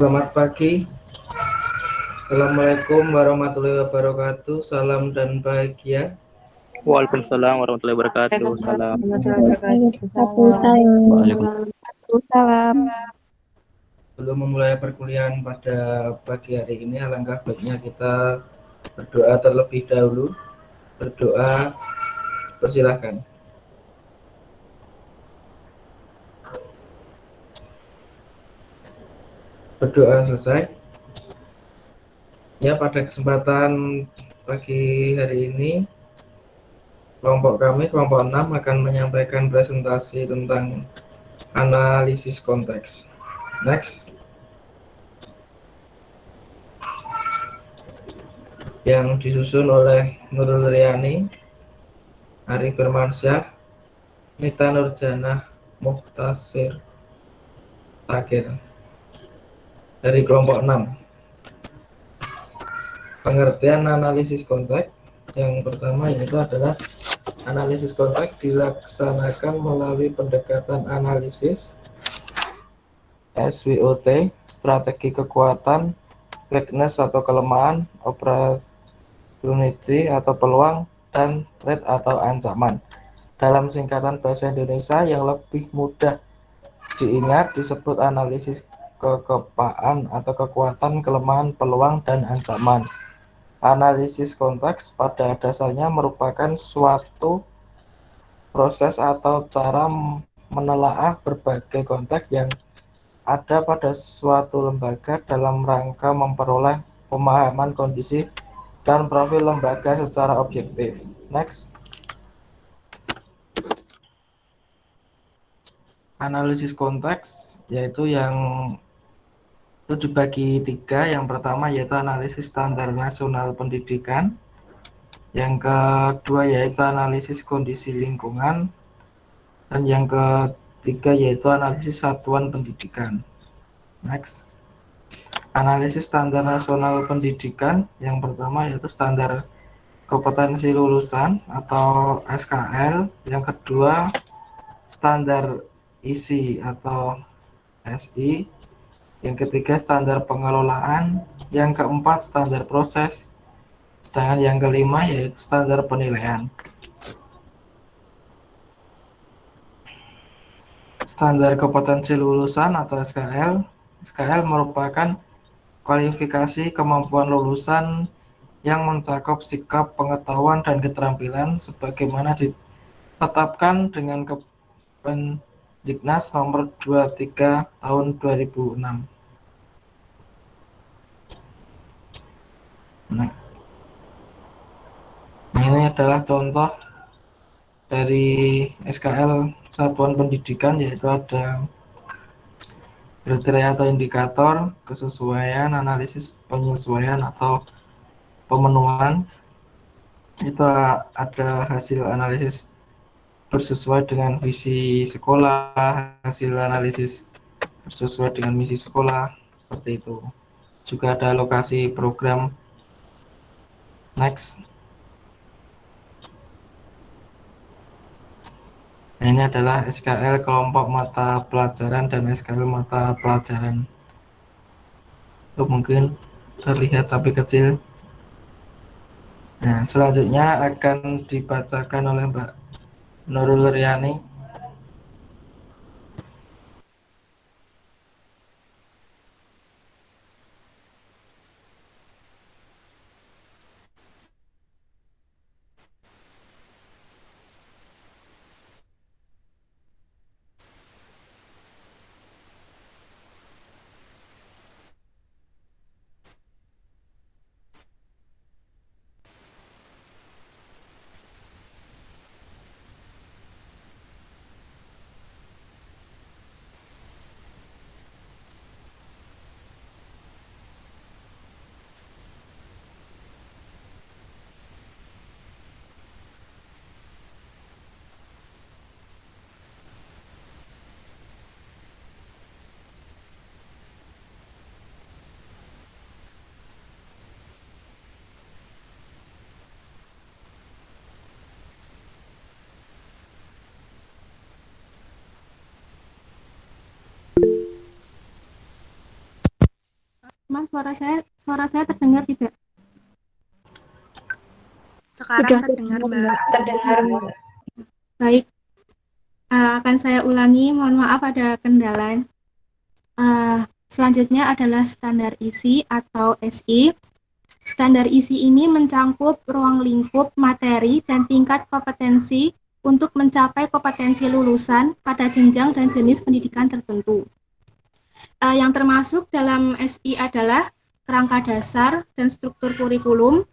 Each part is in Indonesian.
Selamat pagi. Assalamualaikum warahmatullahi wabarakatuh. Salam dan bahagia. Waalaikumsalam warahmatullahi wabarakatuh. Salam. Waalaikumsalam. Sebelum memulai perkuliahan pada pagi hari ini, alangkah baiknya kita berdoa terlebih dahulu. Berdoa, persilahkan. Berdoa selesai. Ya, pada kesempatan pagi hari ini, kelompok kami, kelompok 6, akan menyampaikan presentasi tentang analisis konteks. Next. Yang disusun oleh Nurul Riani, Ari Firmansyah, Nita Nurjanah, Muhtasir Takir dari kelompok 6. Pengertian analisis konteks yang pertama yaitu adalah analisis konteks dilaksanakan melalui pendekatan analisis SWOT, strategi kekuatan, weakness atau kelemahan, opportunity atau peluang, dan threat atau ancaman. Dalam singkatan bahasa Indonesia yang lebih mudah diingat disebut analisis kekepaan atau kekuatan, kelemahan, peluang, dan ancaman. Analisis konteks pada dasarnya merupakan suatu proses atau cara menelaah berbagai konteks yang ada pada suatu lembaga dalam rangka memperoleh pemahaman kondisi dan profil lembaga secara objektif. Next. Analisis konteks yaitu yang itu dibagi 3. Yang pertama yaitu analisis standar nasional pendidikan. Yang kedua yaitu analisis kondisi lingkungan. Dan yang ketiga yaitu analisis satuan pendidikan. Next. Analisis standar nasional pendidikan yang pertama yaitu standar kompetensi lulusan atau SKL. Yang kedua standar isi atau SI. Yang ketiga standar pengelolaan. Yang keempat standar proses. Sedangkan yang kelima yaitu standar penilaian. Standar kompetensi lulusan atau SKL. SKL merupakan kualifikasi kemampuan lulusan yang mencakup sikap, pengetahuan, dan keterampilan sebagaimana ditetapkan dengan Kependiknas nomor 23 tahun 2006. Nah, ini adalah contoh dari SKL satuan pendidikan, yaitu ada kriteria atau indikator, kesesuaian, analisis penyesuaian atau pemenuhan. Itu ada hasil analisis bersesuai dengan visi sekolah, hasil analisis bersesuai dengan misi sekolah, seperti itu. Juga ada lokasi program. Next. Nah, ini adalah SKL kelompok mata pelajaran dan SKL mata pelajaran. Itu mungkin terlihat tapi kecil. Nah, selanjutnya akan dibacakan oleh Mbak Nurul Riani. suara saya terdengar tidak? Sekarang Sudah terdengar, Mbak. terdengar. Baik, akan saya ulangi. Mohon maaf ada kendala. Selanjutnya adalah standar isi atau SI. Standar isi ini mencangkup ruang lingkup materi dan tingkat kompetensi untuk mencapai kompetensi lulusan pada jenjang dan jenis pendidikan tertentu. Yang termasuk dalam SI adalah kerangka dasar dan struktur kurikulum,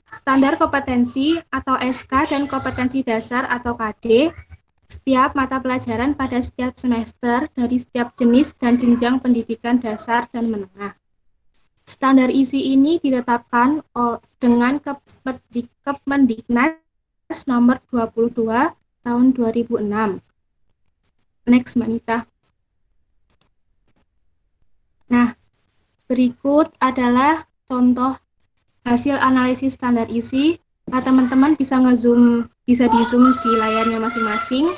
standar kompetensi atau SK dan kompetensi dasar atau KD, setiap mata pelajaran pada setiap semester dari setiap jenis dan jenjang pendidikan dasar dan menengah. Standar isi ini ditetapkan dengan Kemendiknas nomor 22 tahun 2006. Next, Mbak Nita. Nah, berikut adalah contoh hasil analisis standar isi. Teman-teman bisa di-zoom di layarnya masing-masing.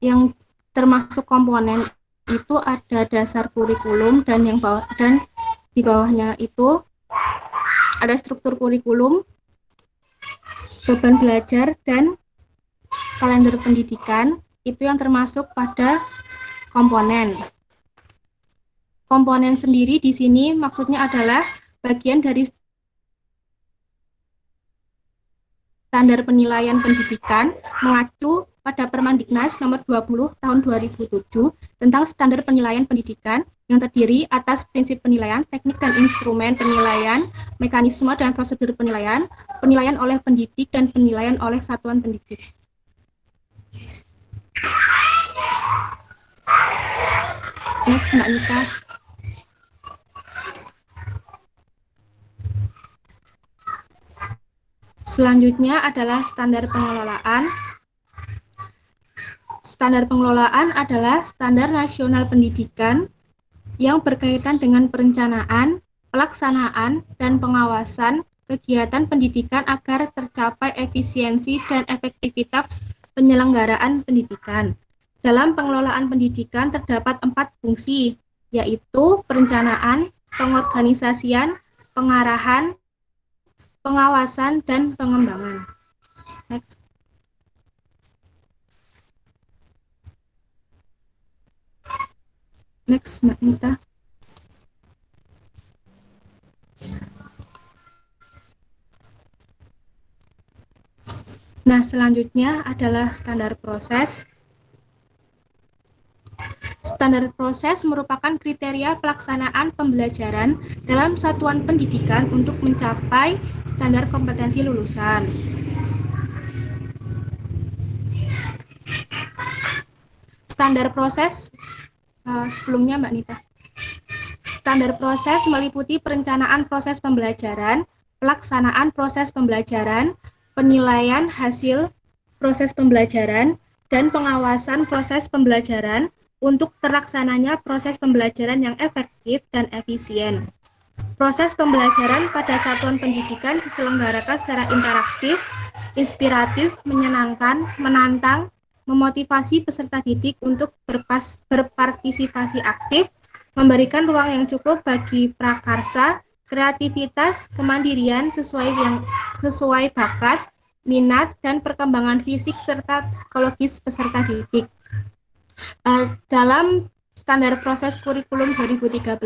Yang termasuk komponen itu ada dasar kurikulum dan di bawahnya itu ada struktur kurikulum, beban belajar, dan kalender pendidikan. Itu yang termasuk pada komponen. Komponen sendiri di sini maksudnya adalah bagian dari standar penilaian pendidikan mengacu pada Permendiknas nomor 20 tahun 2007 tentang standar penilaian pendidikan yang terdiri atas prinsip penilaian, teknik dan instrumen penilaian, mekanisme dan prosedur penilaian, penilaian oleh pendidik dan penilaian oleh satuan pendidik. Next, Mbak Nita. Selanjutnya adalah standar pengelolaan. Standar pengelolaan adalah standar nasional pendidikan yang berkaitan dengan perencanaan, pelaksanaan, dan pengawasan kegiatan pendidikan agar tercapai efisiensi dan efektivitas penyelenggaraan pendidikan. Dalam pengelolaan pendidikan terdapat 4 fungsi, yaitu perencanaan, pengorganisasian, pengarahan, pengawasan, dan pengembangan. Next. Next, Mbak Nita. Nah, selanjutnya adalah standar proses. Standar proses merupakan kriteria pelaksanaan pembelajaran dalam satuan pendidikan untuk mencapai standar kompetensi lulusan. Standar proses sebelumnya Mbak Nita. Standar proses meliputi perencanaan proses pembelajaran, pelaksanaan proses pembelajaran, penilaian hasil proses pembelajaran, dan pengawasan proses pembelajaran untuk terlaksananya proses pembelajaran yang efektif dan efisien. Proses pembelajaran pada satuan pendidikan diselenggarakan secara interaktif, inspiratif, menyenangkan, menantang, memotivasi peserta didik untuk berpartisipasi aktif, memberikan ruang yang cukup bagi prakarsa, kreativitas, kemandirian sesuai bakat, minat, dan perkembangan fisik serta psikologis peserta didik. Dalam standar proses kurikulum 2013,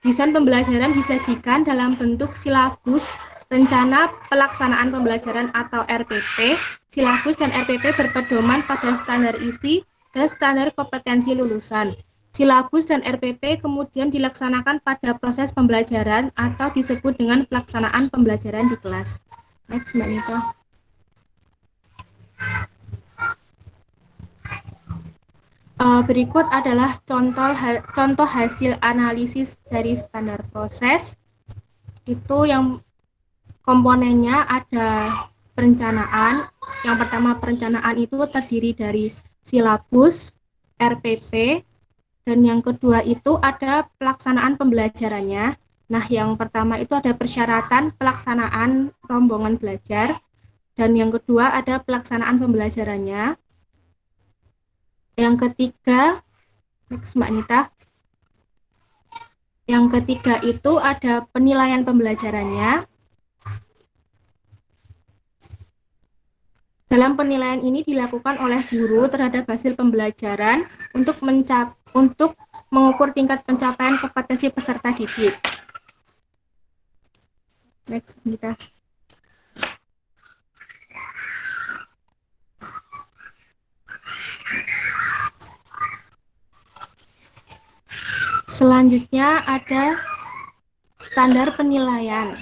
desain pembelajaran disajikan dalam bentuk silabus rencana pelaksanaan pembelajaran atau RPP. Silabus dan RPP berpedoman pada standar isi dan standar kompetensi lulusan. Silabus dan RPP kemudian dilaksanakan pada proses pembelajaran atau disebut dengan pelaksanaan pembelajaran di kelas. Next, Mbak Nita. Berikut adalah contoh hasil analisis dari standar proses. Itu yang komponennya ada perencanaan. Yang pertama, perencanaan itu terdiri dari silabus, RPP, dan yang kedua itu ada pelaksanaan pembelajarannya. Nah, yang pertama itu ada persyaratan pelaksanaan rombongan belajar, dan yang kedua ada pelaksanaan pembelajarannya. Yang ketiga, next Mbak Nita. Yang ketiga itu ada penilaian pembelajarannya. Dalam penilaian ini dilakukan oleh guru terhadap hasil pembelajaran untuk mengukur tingkat pencapaian kompetensi peserta didik. Next, Nita. Selanjutnya ada standar penilaian.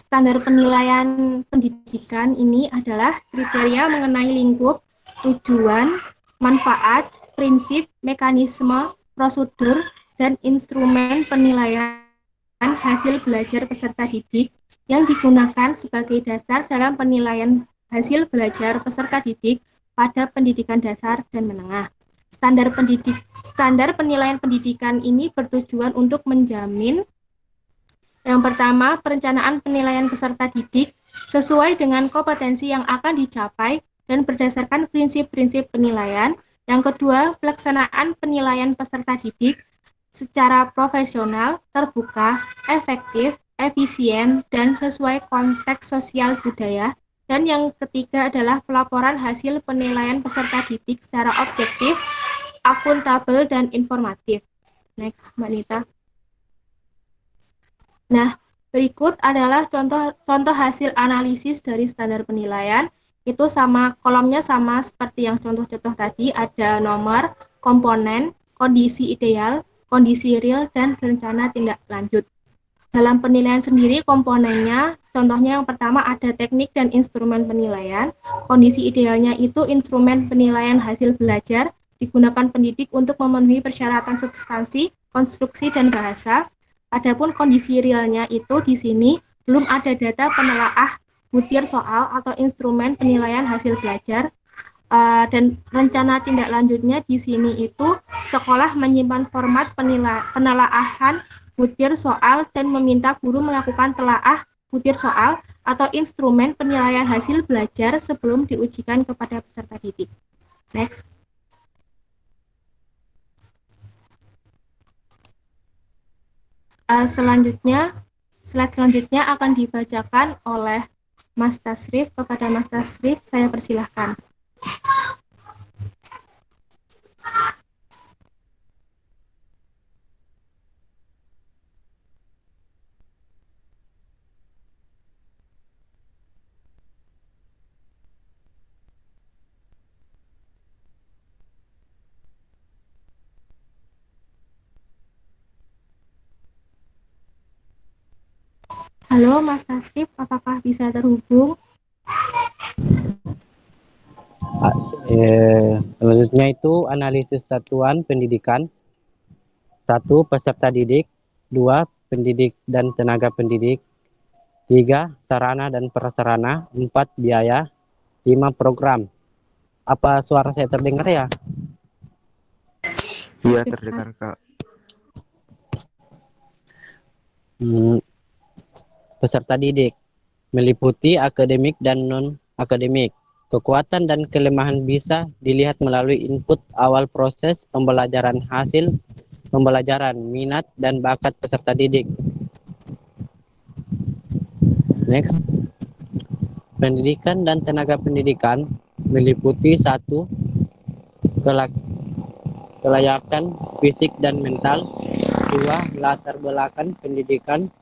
Standar penilaian pendidikan ini adalah kriteria mengenai lingkup, tujuan, manfaat, prinsip, mekanisme, prosedur, dan instrumen penilaian hasil belajar peserta didik yang digunakan sebagai dasar dalam penilaian hasil belajar peserta didik pada pendidikan dasar dan menengah. Standar penilaian pendidikan ini bertujuan untuk menjamin yang pertama, perencanaan penilaian peserta didik sesuai dengan kompetensi yang akan dicapai dan berdasarkan prinsip-prinsip penilaian. Yang kedua, pelaksanaan penilaian peserta didik secara profesional, terbuka, efektif, efisien, dan sesuai konteks sosial budaya. Dan yang ketiga adalah pelaporan hasil penilaian peserta didik secara objektif, akuntabel, dan informatif. Next, Mbak Nita. Nah, berikut adalah contoh hasil analisis dari standar penilaian. Itu kolomnya sama seperti yang contoh-contoh tadi, ada nomor, komponen, kondisi ideal, kondisi real, dan rencana tindak lanjut. Dalam penilaian sendiri, komponennya, contohnya yang pertama ada teknik dan instrumen penilaian. Kondisi idealnya itu instrumen penilaian hasil belajar, digunakan pendidik untuk memenuhi persyaratan substansi, konstruksi, dan bahasa. Adapun kondisi realnya itu di sini belum ada data penelaah butir soal atau instrumen penilaian hasil belajar. Dan rencana tindak lanjutnya di sini itu sekolah menyimpan format penelaahan butir soal dan meminta guru melakukan telaah butir soal atau instrumen penilaian hasil belajar sebelum diujikan kepada peserta didik. Next. Slide selanjutnya akan dibacakan oleh Mas Tasrif. Kepada Mas Tasrif, saya persilahkan. Halo Mas Tasrif, apakah bisa terhubung? Selanjutnya itu analisis satuan pendidikan. 1. Peserta didik. 2. Pendidik dan tenaga pendidik. 3. Sarana dan prasarana. 4. Biaya. 5. Program. Apa suara saya terdengar ya? Iya, terdengar Kak. Peserta didik meliputi akademik dan non-akademik. Kekuatan dan kelemahan bisa dilihat melalui input awal proses pembelajaran, hasil pembelajaran, minat dan bakat peserta didik. Next. Pendidikan dan tenaga pendidikan meliputi 1. Kelayakan fisik dan mental. 2. Latar belakang pendidikan.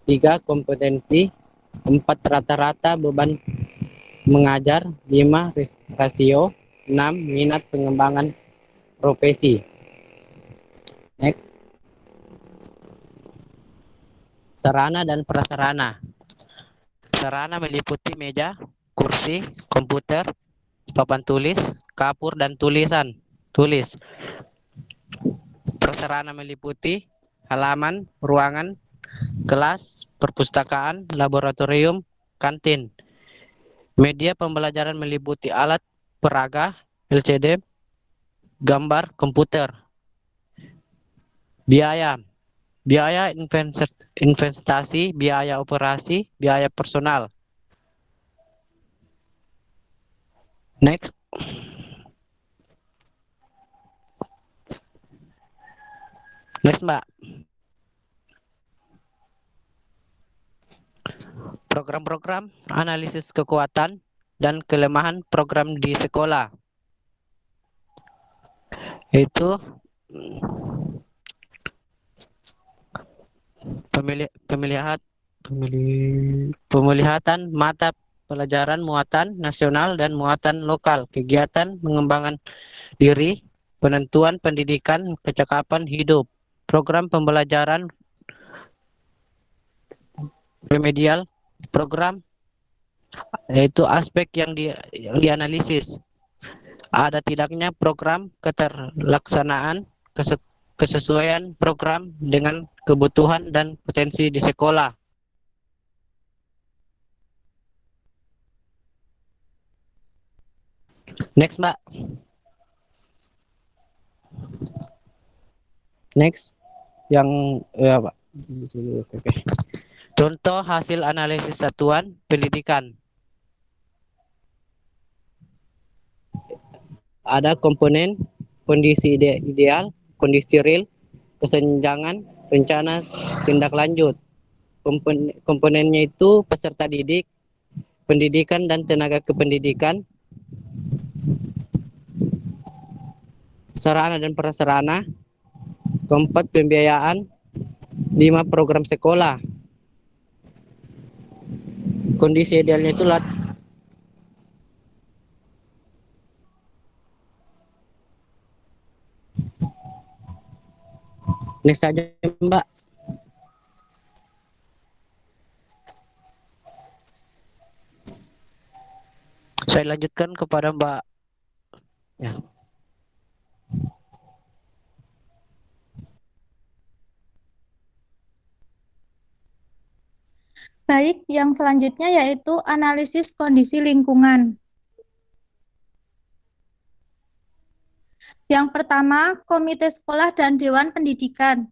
3. Kompetensi. 4. Rata-rata beban mengajar. 5. Rasio. 6. Minat pengembangan profesi. Next. Sarana dan prasarana. Sarana meliputi meja, kursi, komputer, papan tulis, kapur, dan tulis. Prasarana meliputi halaman, ruangan, kelas, perpustakaan, laboratorium, kantin. Media pembelajaran meliputi alat peraga, LCD, gambar, komputer. Biaya investasi, biaya operasi, biaya personal. Next. Next, Mbak. Program-program analisis kekuatan dan kelemahan program di sekolah. Itu pemelihatan mata pelajaran muatan nasional dan muatan lokal, kegiatan pengembangan diri, penentuan pendidikan kecakapan hidup, program pembelajaran remedial, program yaitu aspek yang dianalisis. Ada tidaknya program keterlaksanaan kesesuaian program dengan kebutuhan dan potensi di sekolah. Next, Mbak. Next, yang ya, Pak. Oke. Contoh hasil analisis satuan pendidikan. Ada komponen kondisi ideal, kondisi real, kesenjangan, rencana, tindak lanjut. Komponennya itu peserta didik, pendidikan dan tenaga kependidikan, sarana dan prasarana, keempat pembiayaan, 5 program sekolah. Kondisi idealnya itu next aja, Mbak. Saya lanjutkan kepada Mbak. Ya. Baik, yang selanjutnya yaitu analisis kondisi lingkungan. Yang pertama, komite sekolah dan dewan pendidikan.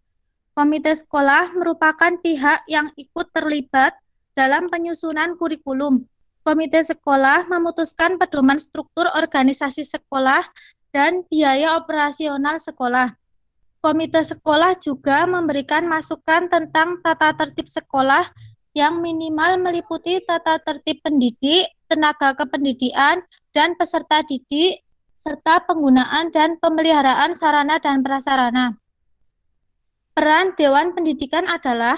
Komite sekolah merupakan pihak yang ikut terlibat dalam penyusunan kurikulum. Komite sekolah memutuskan pedoman struktur organisasi sekolah dan biaya operasional sekolah. Komite sekolah juga memberikan masukan tentang tata tertib sekolah yang minimal meliputi tata tertib pendidik, tenaga kependidikan, dan peserta didik, serta penggunaan dan pemeliharaan sarana dan prasarana. Peran Dewan Pendidikan adalah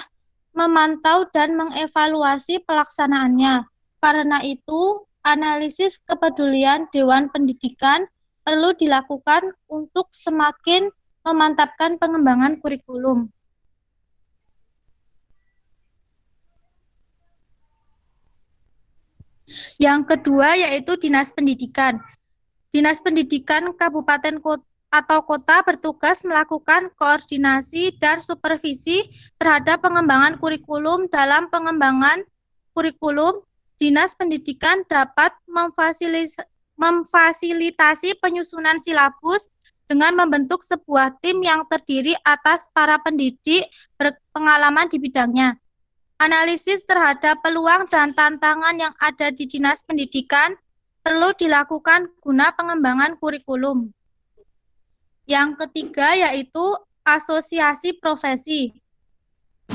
memantau dan mengevaluasi pelaksanaannya. Karena itu, analisis kepedulian Dewan Pendidikan perlu dilakukan untuk semakin memantapkan pengembangan kurikulum. Yang kedua yaitu Dinas Pendidikan. Dinas Pendidikan Kabupaten atau Kota bertugas melakukan koordinasi dan supervisi terhadap pengembangan kurikulum. Dalam pengembangan kurikulum, Dinas Pendidikan dapat memfasilitasi penyusunan silabus dengan membentuk sebuah tim yang terdiri atas para pendidik berpengalaman di bidangnya. Analisis terhadap peluang dan tantangan yang ada di Dinas Pendidikan perlu dilakukan guna pengembangan kurikulum. Yang ketiga yaitu asosiasi profesi.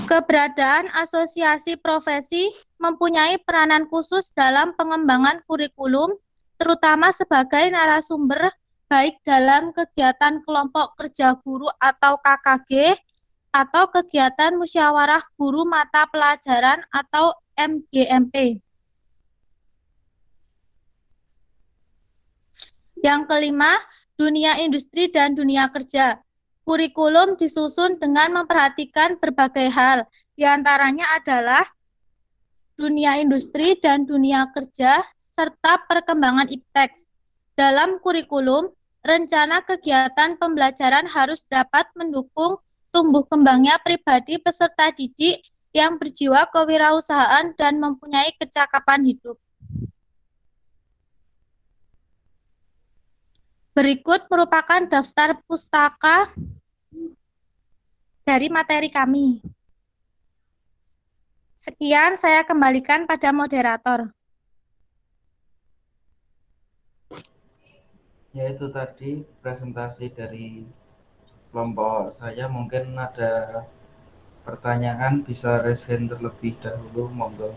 Keberadaan asosiasi profesi mempunyai peranan khusus dalam pengembangan kurikulum, terutama sebagai narasumber baik dalam kegiatan kelompok kerja guru atau KKG, atau kegiatan musyawarah guru mata pelajaran atau MGMP. Yang kelima, dunia industri dan dunia kerja. Kurikulum disusun dengan memperhatikan berbagai hal, diantaranya adalah dunia industri dan dunia kerja, serta perkembangan ipteks. Dalam kurikulum, rencana kegiatan pembelajaran harus dapat mendukung tumbuh kembangnya pribadi peserta didik yang berjiwa kewirausahaan dan mempunyai kecakapan hidup. Berikut merupakan daftar pustaka dari materi kami. Sekian, saya kembalikan pada moderator. Yaitu tadi presentasi dari kelompok saya mungkin ada pertanyaan, bisa resen terlebih dahulu, monggo.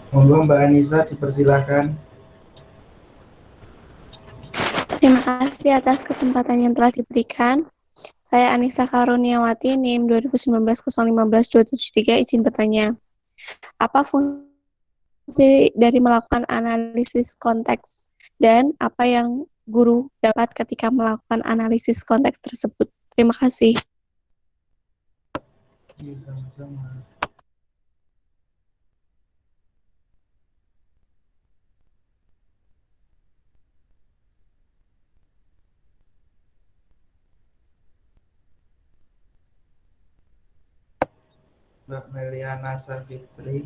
Monggo Mbak Anissa, dipersilahkan. Terima kasih atas kesempatan yang telah diberikan. Saya Anissa Karuniawati, NIM 2019-015-273, izin bertanya. Apa fungsi dari melakukan analisis konteks dan apa yang guru dapat ketika melakukan analisis konteks tersebut? Terima kasih. Iya, sama-sama. Mbak Meliana Savitri,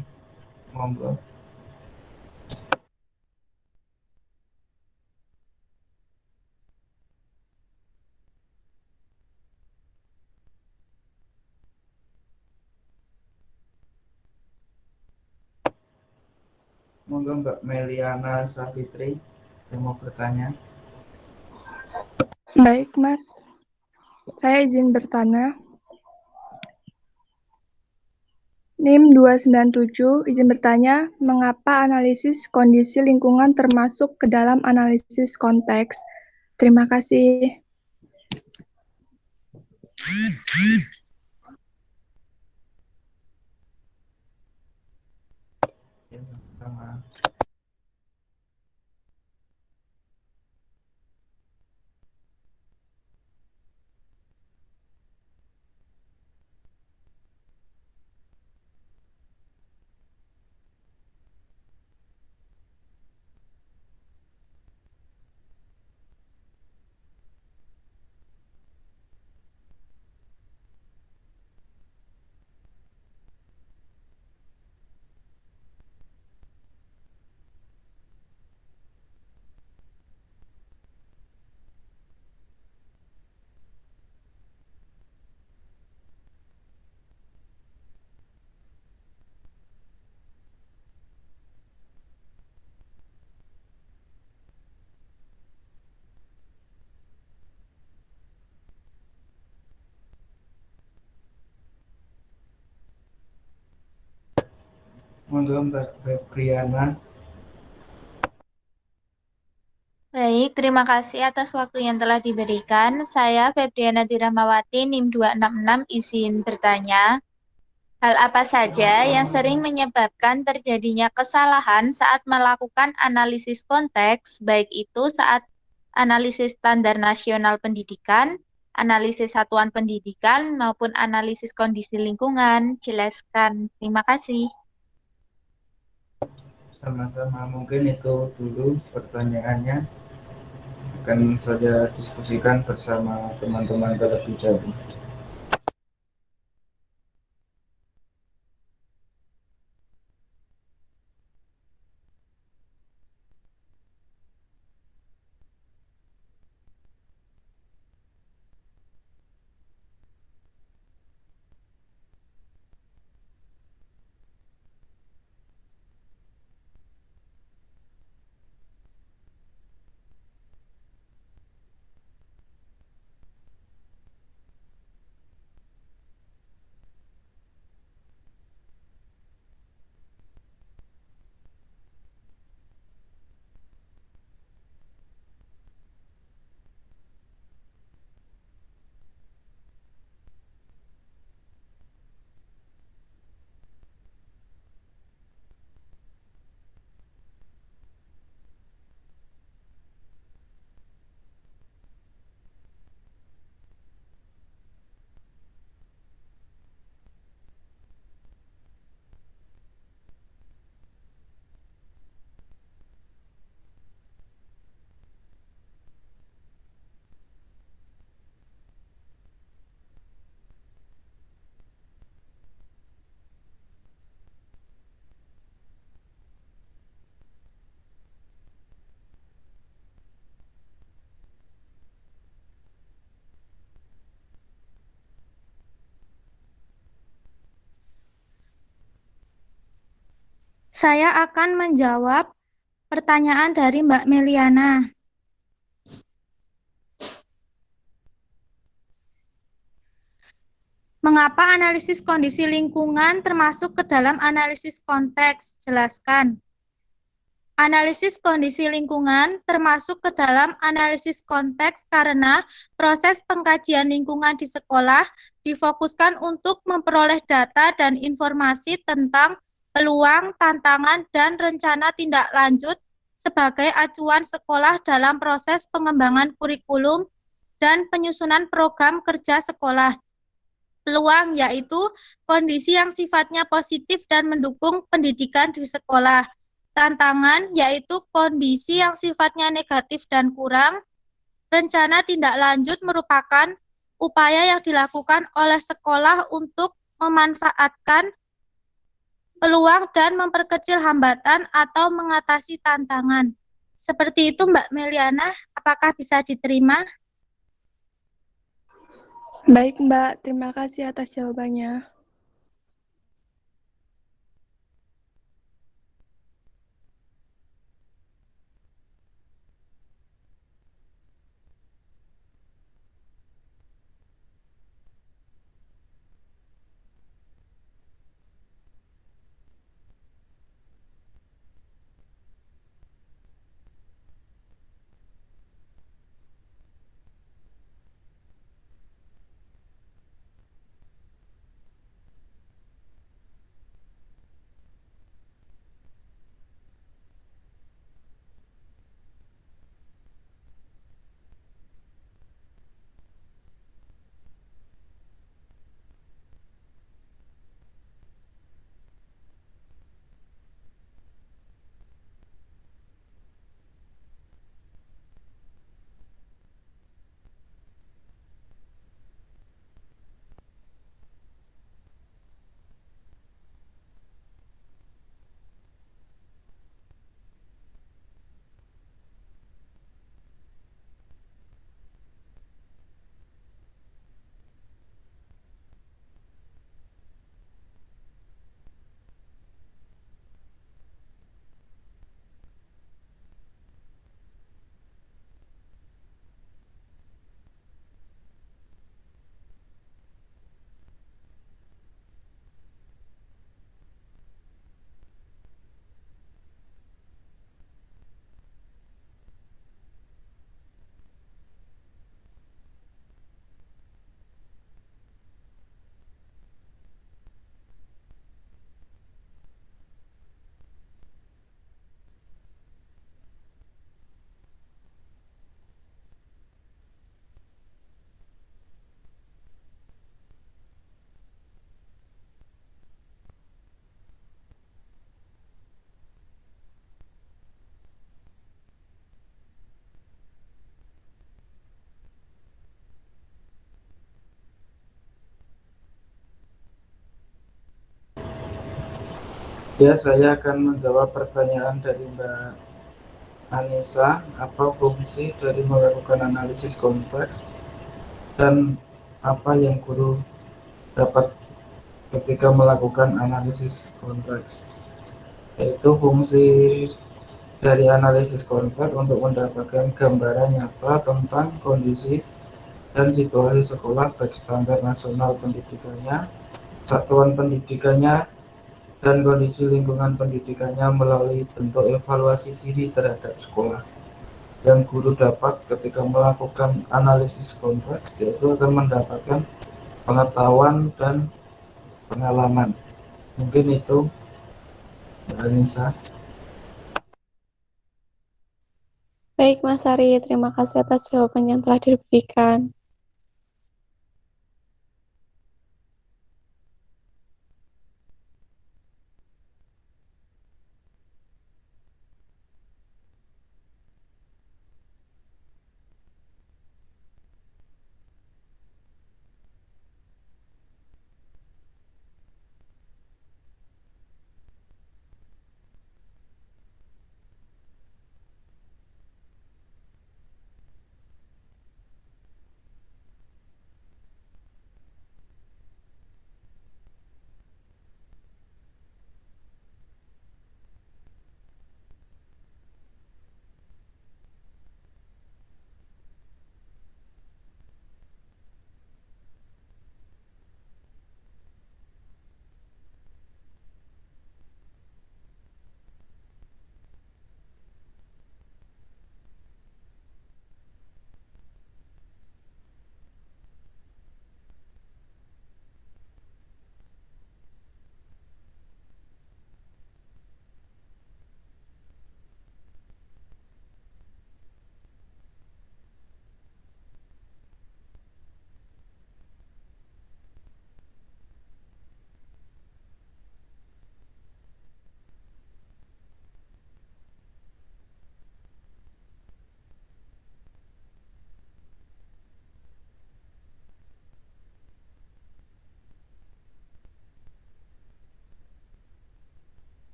monggo. Monggo Mbak Meliana Savitri yang mau bertanya. Baik, Mas. Saya izin bertanya. NIM 297 izin bertanya, mengapa analisis kondisi lingkungan termasuk ke dalam analisis konteks? Terima kasih. Ya, sama. Monggo Mbak Febriana. Baik, terima kasih atas waktu yang telah diberikan. Saya Febriana Dirahmawati, NIM 266, izin bertanya. Hal apa saja yang sering menyebabkan terjadinya kesalahan saat melakukan analisis konteks, baik itu saat analisis standar nasional pendidikan, analisis satuan pendidikan, maupun analisis kondisi lingkungan? Jelaskan. Terima kasih. Sama-sama, mungkin itu dulu pertanyaannya. Akan saya diskusikan bersama teman-teman terlebih dahulu. Saya akan menjawab pertanyaan dari Mbak Meliana. Mengapa analisis kondisi lingkungan termasuk ke dalam analisis konteks? Jelaskan. Analisis kondisi lingkungan termasuk ke dalam analisis konteks karena proses pengkajian lingkungan di sekolah difokuskan untuk memperoleh data dan informasi tentang peluang, tantangan, dan rencana tindak lanjut sebagai acuan sekolah dalam proses pengembangan kurikulum dan penyusunan program kerja sekolah. Peluang yaitu kondisi yang sifatnya positif dan mendukung pendidikan di sekolah. Tantangan yaitu kondisi yang sifatnya negatif dan kurang. Rencana tindak lanjut merupakan upaya yang dilakukan oleh sekolah untuk memanfaatkan peluang dan memperkecil hambatan atau mengatasi tantangan. Seperti itu Mbak Meliana, apakah bisa diterima? Baik, Mbak. Terima kasih atas jawabannya. Ya, saya akan menjawab pertanyaan dari Mbak Anissa. Apa fungsi dari melakukan analisis konteks dan apa yang guru dapat ketika melakukan analisis konteks? Yaitu fungsi dari analisis konteks untuk mendapatkan gambaran nyata tentang kondisi dan situasi sekolah baik standar nasional pendidikannya, satuan pendidikannya, dan kondisi lingkungan pendidikannya melalui bentuk evaluasi diri terhadap sekolah. Yang guru dapat ketika melakukan analisis konteks yaitu akan mendapatkan pengetahuan dan pengalaman. Mungkin itu Mbak Anissa. Baik, Mas Ari, terima kasih atas jawaban yang telah diberikan.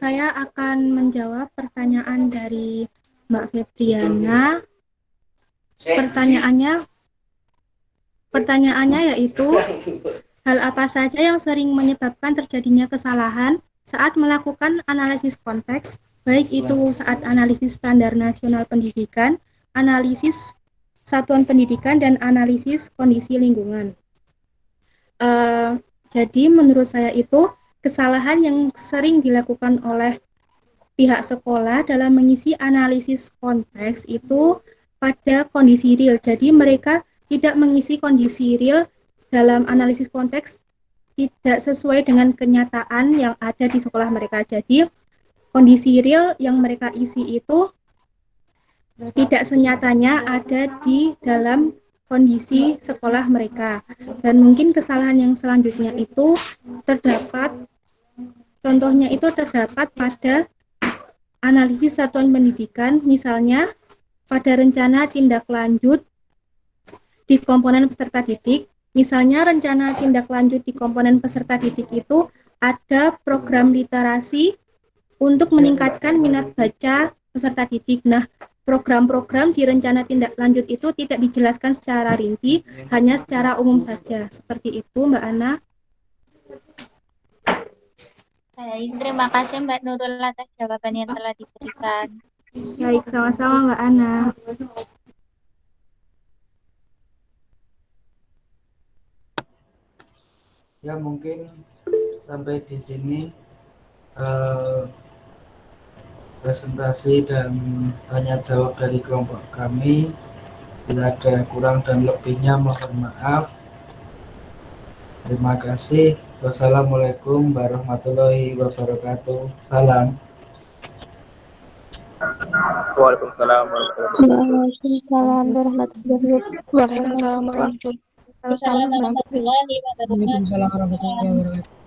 Saya akan menjawab pertanyaan dari Mbak Febriana. Pertanyaannya yaitu, hal apa saja yang sering menyebabkan terjadinya kesalahan saat melakukan analisis konteks, baik itu saat analisis standar nasional pendidikan, analisis satuan pendidikan, dan analisis kondisi lingkungan. Jadi menurut saya itu kesalahan yang sering dilakukan oleh pihak sekolah dalam mengisi analisis konteks itu pada kondisi real. Jadi mereka tidak mengisi kondisi real dalam analisis konteks, tidak sesuai dengan kenyataan yang ada di sekolah mereka. Jadi kondisi real yang mereka isi itu tidak senyatanya ada di dalam kondisi sekolah mereka. Dan mungkin kesalahan yang selanjutnya itu terdapat, contohnya itu terdapat pada analisis satuan pendidikan, misalnya pada rencana tindak lanjut di komponen peserta didik. Misalnya rencana tindak lanjut di komponen peserta didik itu ada program literasi untuk meningkatkan minat baca peserta didik. Nah, program-program di rencana tindak lanjut itu tidak dijelaskan secara rinci, hanya secara umum saja. Seperti itu, Mbak Ana. Baik, terima kasih Mbak Nurul atas jawaban yang telah diberikan. Baik, sama-sama Mbak Ana. Ya, mungkin sampai di sini presentasi dan tanya jawab dari kelompok kami. Bila ada kurang dan lebihnya mohon maaf. Terima kasih. Wassalamualaikum warahmatullahi wabarakatuh. Salam. Waalaikumsalam warahmatullahi wabarakatuh. Waalaikumsalam warahmatullahi wabarakatuh. Waalaikumsalam warahmatullahi wabarakatuh. Assalamualaikum warahmatullahi wabarakatuh. Waalaikumsalam warahmatullahi wabarakatuh.